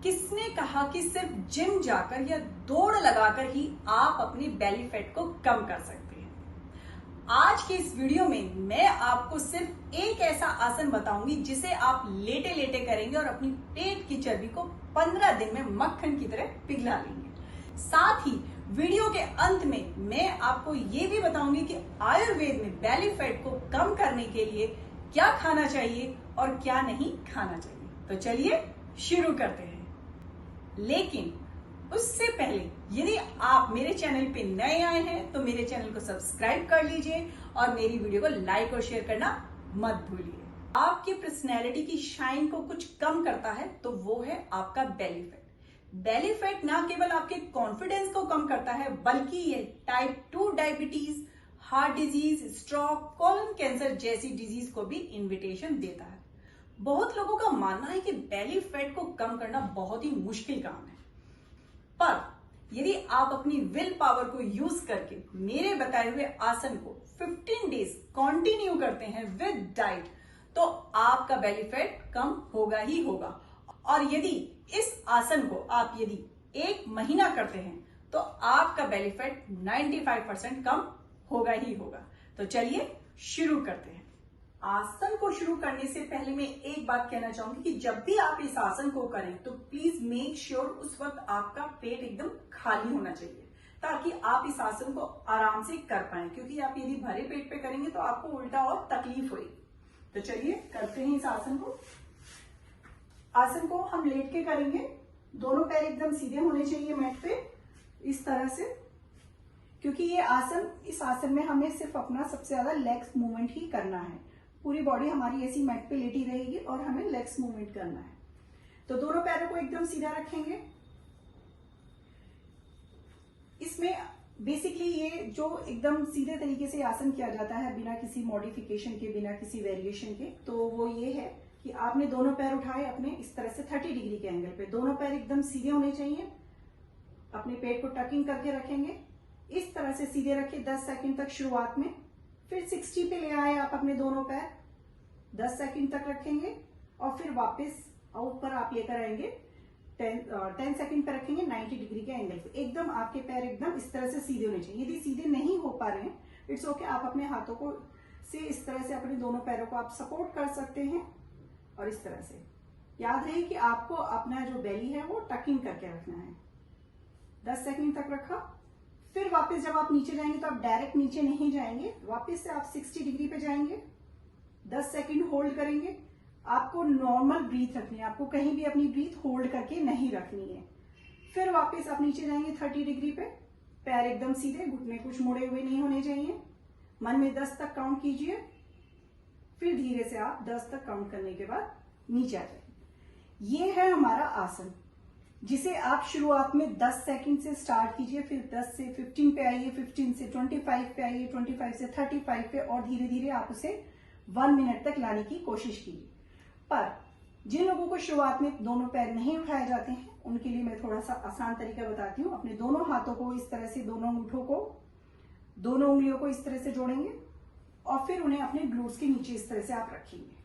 किसने कहा कि सिर्फ जिम जाकर या दौड़ लगाकर ही आप अपनी बेली फैट को कम कर सकते हैं। आज के इस वीडियो में मैं आपको सिर्फ एक ऐसा आसन बताऊंगी जिसे आप लेटे लेटे करेंगे और अपनी पेट की चर्बी को 15 दिन में मक्खन की तरह पिघला लेंगे। साथ ही वीडियो के अंत में मैं आपको ये भी बताऊंगी कि आयुर्वेद में बेली फैट को कम करने के लिए क्या खाना चाहिए और क्या नहीं खाना चाहिए। तो चलिए शुरू करते हैं। लेकिन उससे पहले यदि आप मेरे चैनल पे नए आए हैं तो मेरे चैनल को सब्सक्राइब कर लीजिए और मेरी वीडियो को लाइक और शेयर करना मत भूलिए। आपकी पर्सनैलिटी की शाइन को कुछ कम करता है तो वो है आपका बेली फैट। बेली फैट ना केवल आपके कॉन्फिडेंस को कम करता है बल्कि ये type 2 diabetes, heart disease, stroke, colon cancer जैसी डिजीज को भी इन्विटेशन देता है। बहुत लोगों का मानना है कि बेली फैट को कम करना बहुत ही मुश्किल काम है, पर यदि आप अपनी विल पावर को यूज करके मेरे बताए हुए आसन को 15 डेज कंटिन्यू करते हैं विद डाइट तो आपका बेली फैट कम होगा ही होगा। और यदि इस आसन को आप यदि 1 महीना करते हैं तो आपका बेली फैट 95% कम होगा ही होगा। तो चलिए शुरू करते हैं। आसन को शुरू करने से पहले मैं एक बात कहना चाहूंगी कि जब भी आप इस आसन को करें तो प्लीज मेक श्योर उस वक्त आपका पेट एकदम खाली होना चाहिए ताकि आप इस आसन को आराम से कर पाए, क्योंकि आप यदि भरे पेट पे करेंगे तो आपको उल्टा और तकलीफ होगी। तो चलिए करते हैं इस आसन को। आसन को हम लेट के करेंगे। दोनों पैर एकदम सीधे होने चाहिए मैट पे, इस तरह से, क्योंकि ये आसन, इस आसन में हमें सिर्फ अपना सबसे ज्यादा लेग्स मूवमेंट ही करना है। पूरी बॉडी हमारी ऐसी मैट पे लेटी रहेगी और हमें लेग्स मूवमेंट करना है। तो दोनों पैरों को एकदम सीधा रखेंगे। इसमें बेसिकली ये जो एकदम सीधे तरीके से आसन किया जाता है बिना किसी मॉडिफिकेशन के, बिना किसी वेरिएशन के, तो वो ये है कि आपने दोनों पैर उठाए अपने इस तरह से 30 डिग्री के एंगल पे। दोनों पैर एकदम सीधे होने चाहिए। अपने पेट को टकिंग करके रखेंगे, इस तरह से सीधे रखिए 10 सेकंड तक शुरुआत में। फिर 60 पे ले आए आप अपने दोनों पैर, 10 सेकंड तक रखेंगे और फिर वापस आउट पर आप लेकर आएंगे 10 सेकंड पे रखेंगे 90 डिग्री के एंगल पे। एकदम आपके पैर एकदम इस तरह से सीधे होने चाहिए। यदि सीधे नहीं हो पा रहे हैं इट्स ओके, आप अपने हाथों को से इस तरह से अपने दोनों पैरों को आप सपोर्ट कर सकते हैं और इस तरह से। याद रहे कि आपको अपना जो बेली है वो टकिंग करके रखना है। 10 सेकंड तक रखा। फिर वापस जब आप नीचे जाएंगे तो आप डायरेक्ट नीचे नहीं जाएंगे, वापस से आप 60 डिग्री पे जाएंगे, 10 सेकंड होल्ड करेंगे। आपको नॉर्मल ब्रीथ रखनी है, आपको कहीं भी अपनी ब्रीथ होल्ड करके नहीं रखनी है। फिर वापस आप नीचे जाएंगे 30 डिग्री पे, पैर एकदम सीधे, घुटने कुछ मुड़े हुए नहीं होने चाहिए। मन में 10 तक काउंट कीजिए, फिर धीरे से आप 10 तक काउंट करने के बाद नीचे आ जाएंगे। ये है हमारा आसन जिसे आप शुरुआत में 10 सेकंड से स्टार्ट कीजिए, फिर 10 से 15 पे आइए, 15 से 25 पे आइए, 25 से 35 पे, और धीरे धीरे आप उसे 1 मिनट तक लाने की कोशिश कीजिए। पर जिन लोगों को शुरुआत में दोनों पैर नहीं उठाए जाते हैं उनके लिए मैं थोड़ा सा आसान तरीका बताती हूँ। अपने दोनों हाथों को इस तरह से, दोनों अंगूठों को, दोनों उंगलियों को इस तरह से जोड़ेंगे और फिर उन्हें अपने ग्लूट्स के नीचे इस तरह से आप रखेंगे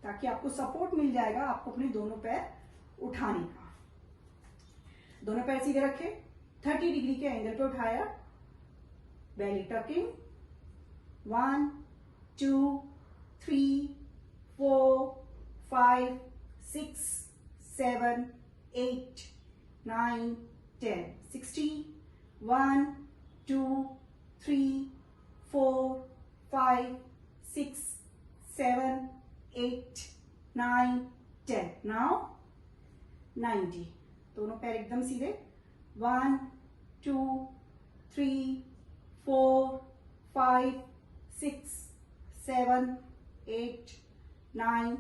ताकि आपको सपोर्ट मिल जाएगा आपको अपने दोनों पैर उठाने का। दोनों पैर सीधे रखे, 30 डिग्री के एंगल पे उठाया, बेली टकिंग, 1 2 3 4 5 6 7 8 9 10 60 1 2 3 4 5 6 7 8 9 10। नाउ 90। दोनों पैर एकदम सीधे, 1 2 3 4 5 6 7 8 9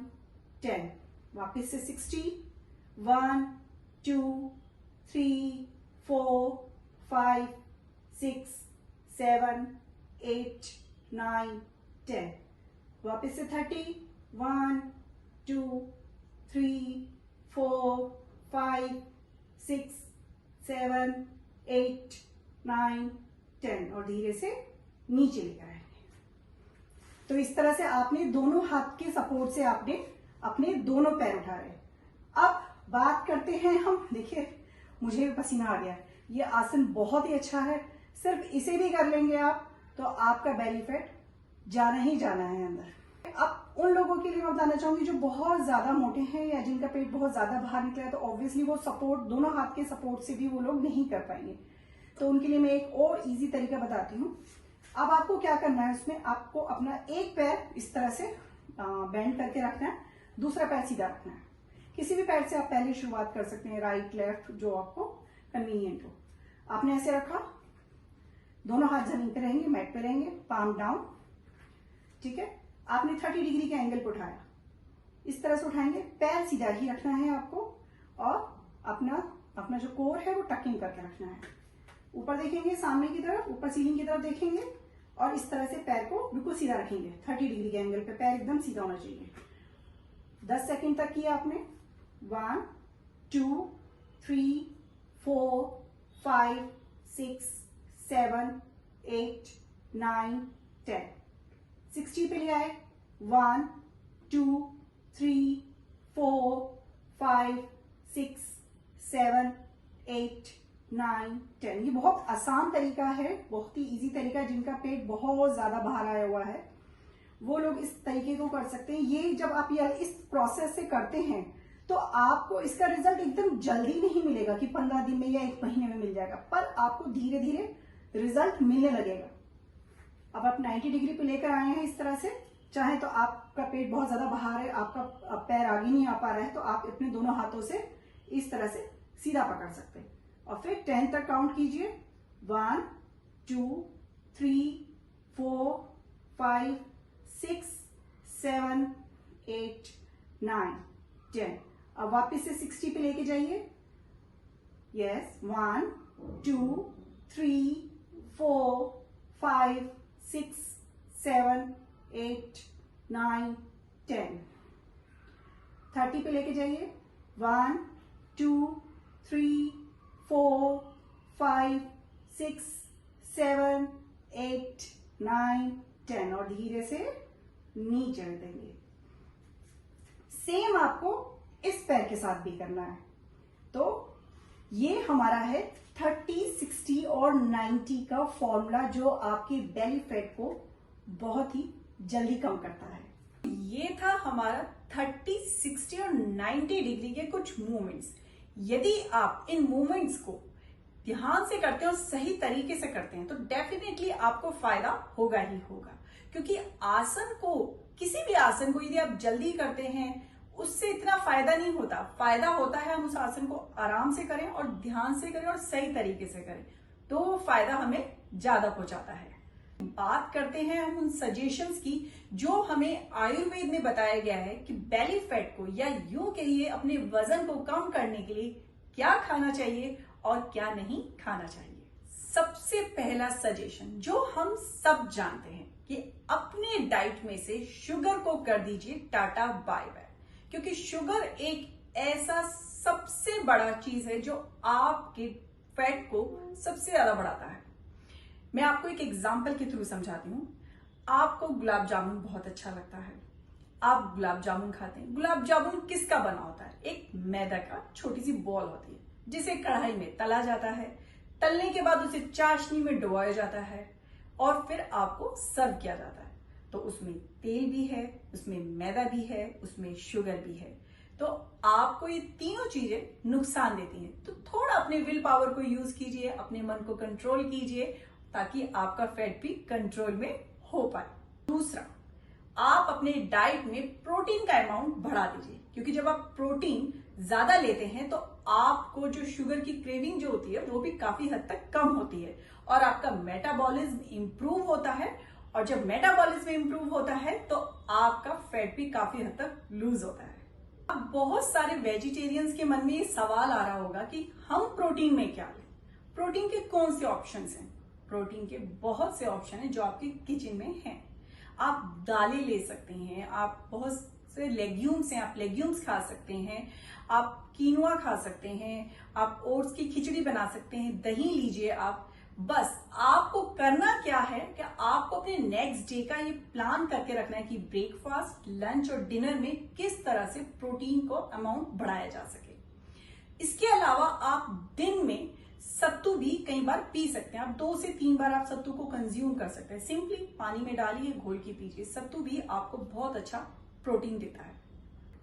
10। वापिस से 60, 1 2 3 4 5 6 7 8 9 10। वापिस से 30, 1 2 3 4 5 6 7 8 9 10 और धीरे से नीचे लेकर आएंगे। तो इस तरह से आपने दोनों हाथ के सपोर्ट से आपने अपने दोनों पैर उठा रहे। अब बात करते हैं हम, देखिए मुझे पसीना आ गया। ये आसन बहुत ही अच्छा है, सिर्फ इसे भी कर लेंगे आप तो आपका बेली फैट जाना ही जाना है अंदर। अब उन लोगों के लिए मैं बताना चाहूंगी जो बहुत ज्यादा मोटे हैं या जिनका पेट बहुत ज्यादा बाहर निकला है, तो ऑब्वियसली वो सपोर्ट, दोनों हाथ के सपोर्ट से भी वो लोग नहीं कर पाएंगे। तो उनके लिए मैं एक और इजी तरीका बताती हूँ। अब आपको क्या करना है, उसमें आपको अपना एक पैर इस तरह से बेंड करके रखना है, दूसरा पैर सीधा रखना है। किसी भी पैर से आप पहले शुरुआत कर सकते हैं, राइट लेफ्ट जो आपको कन्वीनियंट हो। आपने ऐसे रखा, दोनों हाथ जमीन पे रहेंगे, मैट पे रहेंगे, पाम डाउन, ठीक है। आपने 30 डिग्री के एंगल पे उठाया, इस तरह से उठाएंगे, पैर सीधा ही रखना है आपको और अपना जो कोर है वो टकिंग करके रखना है। ऊपर देखेंगे सामने की तरफ, ऊपर सीलिंग की तरफ देखेंगे और इस तरह से पैर को बिल्कुल सीधा रखेंगे। 30 डिग्री के एंगल पे पैर एकदम सीधा होना चाहिए। 10 सेकंड तक किया आपने। 1 2 3 4 5 6 7 8 9 10। 60 पे ले आए। 1 2 3 4 5 6 7 8 9 10। ये बहुत आसान तरीका है, बहुत ही इजी तरीका है। जिनका पेट बहुत ज्यादा बाहर आया हुआ है वो लोग इस तरीके को कर सकते हैं। ये जब आप ये इस प्रोसेस से करते हैं तो आपको इसका रिजल्ट एकदम जल्दी नहीं मिलेगा कि 15 दिन में या 1 महीने में मिल जाएगा, पर आपको धीरे धीरे रिजल्ट मिलने लगेगा। अब आप 90 डिग्री पे लेकर आए हैं इस तरह से। चाहे तो आपका पेट बहुत ज्यादा बाहर है, आपका पैर आगे नहीं आ पा रहा है, तो आप अपने दोनों हाथों से इस तरह से सीधा पकड़ सकते हैं और फिर 10 तक काउंट कीजिए। 1 2 3 4 5 6 7 8 9 10। अब वापस से 60 पे लेके जाइए। यस, 1 2 3 4 5 6 7 8 9 10। 30 पे लेके जाइए। 1 2 3 4 5 6 7 8 9 10 और धीरे से नीचे चढ़ देंगे। सेम आपको इस पैर के साथ भी करना है। तो ये हमारा है 30 60 और 90 का फॉर्मूला जो आपके बेली फैट को बहुत ही जल्दी कम करता है। ये था हमारा 30 60 और 90 डिग्री के कुछ मूवमेंट्स। यदि आप इन मूवमेंट्स को ध्यान से करते हैं और सही तरीके से करते हैं तो डेफिनेटली आपको फायदा होगा ही होगा। क्योंकि आसन को, किसी भी आसन को यदि आप जल्दी करते हैं उससे इतना फायदा नहीं होता। फायदा होता है हम उस आसन को आराम से करें और ध्यान से करें और सही तरीके से करें, तो वो फायदा हमें ज्यादा पहुंचाता है। बात करते हैं हम उन सजेशंस की जो हमें आयुर्वेद में बताया गया है कि बेली फैट को, या यूं कहिए अपने वजन को कम करने के लिए क्या खाना चाहिए और क्या नहीं खाना चाहिए। सबसे पहला सजेशन जो हम सब जानते हैं कि अपने डाइट में से शुगर को कर दीजिए टाटा बाय बाय। क्योंकि शुगर एक ऐसा सबसे बड़ा चीज है जो आपके फैट को सबसे ज्यादा बढ़ाता है। मैं आपको एक एग्जांपल के थ्रू समझाती हूँ। आपको गुलाब जामुन बहुत अच्छा लगता है, आप गुलाब जामुन खाते हैं। गुलाब जामुन किसका बना होता है? एक मैदा का छोटी सी बॉल होती है जिसे कढ़ाई में तला जाता है। तलने के बाद उसे चाशनी में डुबोया जाता है और फिर आपको सर्व किया जाता है। तो उसमें तेल भी है, उसमें मैदा भी है, उसमें शुगर भी है। तो आपको ये तीनों चीजें नुकसान देती हैं। तो थोड़ा अपने विल पावर को यूज कीजिए, अपने मन को कंट्रोल कीजिए ताकि आपका फैट भी कंट्रोल में हो पाए। दूसरा, आप अपने डाइट में प्रोटीन का अमाउंट बढ़ा दीजिए। क्योंकि जब आप प्रोटीन ज्यादा लेते हैं तो आपको जो शुगर की क्रेविंग जो होती है वो भी काफी हद तक कम होती है और आपका मेटाबॉलिज्म इंप्रूव होता है। और जब मेटाबॉलिज्म इंप्रूव होता है तो आपका फैट भी काफी हद तक लूज होता है। अब बहुत सारे वेजिटेरियंस के मन में ये सवाल आ रहा होगा कि हम प्रोटीन में क्या लें। प्रोटीन के कौन से ऑप्शंस हैं? प्रोटीन के बहुत से ऑप्शन हैं जो आपके किचन में हैं। आप दालें ले सकते हैं, आप बहुत से लेग्यूम्स हैं, आप लेग्यूम्स खा सकते हैं, आप कीनुआ खा सकते हैं, आप ओट्स की खिचड़ी बना सकते हैं, दही लीजिए आप। बस आपको करना क्या है कि आपको अपने नेक्स्ट डे का ये प्लान करके रखना है कि ब्रेकफास्ट, लंच और डिनर में किस तरह से प्रोटीन को अमाउंट बढ़ाया जा सके। इसके अलावा आप दिन में सत्तू भी कई बार पी सकते हैं। आप 2 से 3 बार आप सत्तू को कंज्यूम कर सकते हैं। सिंपली पानी में डालिए, घोल के पीजिए। सत्तू भी आपको बहुत अच्छा प्रोटीन देता है।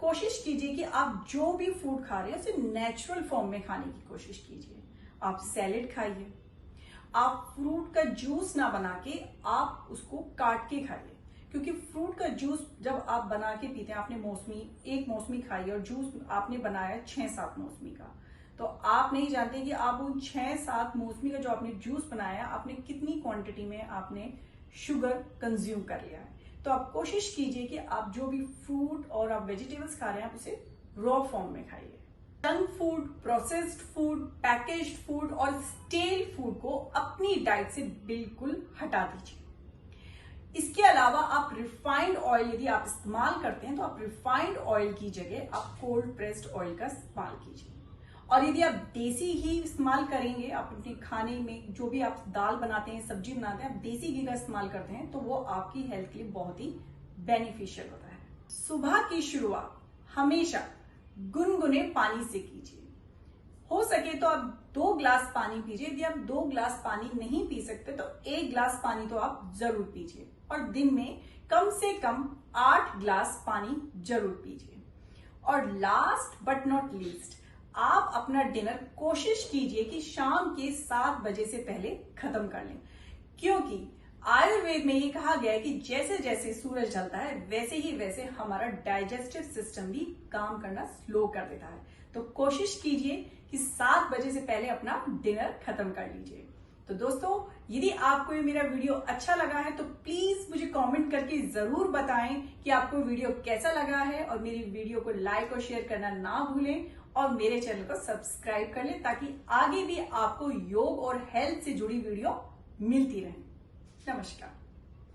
कोशिश कीजिए कि आप जो भी फूड खा रहे हैं उसे नेचुरल फॉर्म में खाने की कोशिश कीजिए। आप सैलेड खाइए, आप फ्रूट का जूस ना बना के आप उसको काट के खाइए, क्योंकि फ्रूट का जूस जब आप बना के पीते हैं, आपने एक मौसमी खाई और जूस आपने बनाया 6-7 मौसमी का, तो आप नहीं जानते कि आप उन 6-7 मौसमी का जो आपने जूस बनाया आपने कितनी क्वांटिटी में आपने शुगर कंज्यूम कर लिया है। तो आप कोशिश कीजिए कि आप जो भी फ्रूट और आप वेजिटेबल्स खा रहे हैं आप उसे रॉ फॉर्म में खाइए। Junk food, processed food, packaged food और स्टेल फूड को अपनी डाइट से बिल्कुल हटा दीजिए। इसके अलावा आप रिफाइंड ऑयल यदि आप इस्तेमाल करते हैं तो आप रिफाइंड ऑयल की जगह आप कोल्ड प्रेस्ड ऑयल का इस्तेमाल कीजिए। और यदि आप देसी घी इस्तेमाल करेंगे, आप अपने खाने में जो भी आप दाल बनाते हैं, सब्जी बनाते हैं, आप देसी घी का इस्तेमाल करते हैं तो वो आपकी हेल्थ के लिए बहुत ही बेनिफिशियल होता है। सुबह की शुरुआत हमेशा गुनगुने पानी से कीजिए। हो सके तो आप 2 ग्लास पानी पीजिए। यदि आप 2 ग्लास पानी नहीं पी सकते तो 1 ग्लास पानी तो आप जरूर पीजिए, और दिन में कम से कम 8 ग्लास पानी जरूर पीजिए। और लास्ट बट नॉट लीस्ट, आप अपना डिनर कोशिश कीजिए कि शाम के 7 बजे से पहले खत्म कर लें, क्योंकि आयुर्वेद में ये कहा गया है कि जैसे जैसे सूरज ढलता है वैसे हमारा डाइजेस्टिव सिस्टम भी काम करना स्लो कर देता है। तो कोशिश कीजिए कि 7 बजे से पहले अपना डिनर खत्म कर लीजिए। तो दोस्तों, यदि आपको ये मेरा वीडियो अच्छा लगा है तो प्लीज मुझे कमेंट करके जरूर बताएं कि आपको वीडियो कैसा लगा है, और मेरी वीडियो को लाइक और शेयर करना ना भूलें, और मेरे चैनल को सब्सक्राइब कर लें ताकि आगे भी आपको योग और हेल्थ से जुड़ी वीडियो मिलती रहे। नमस्कार।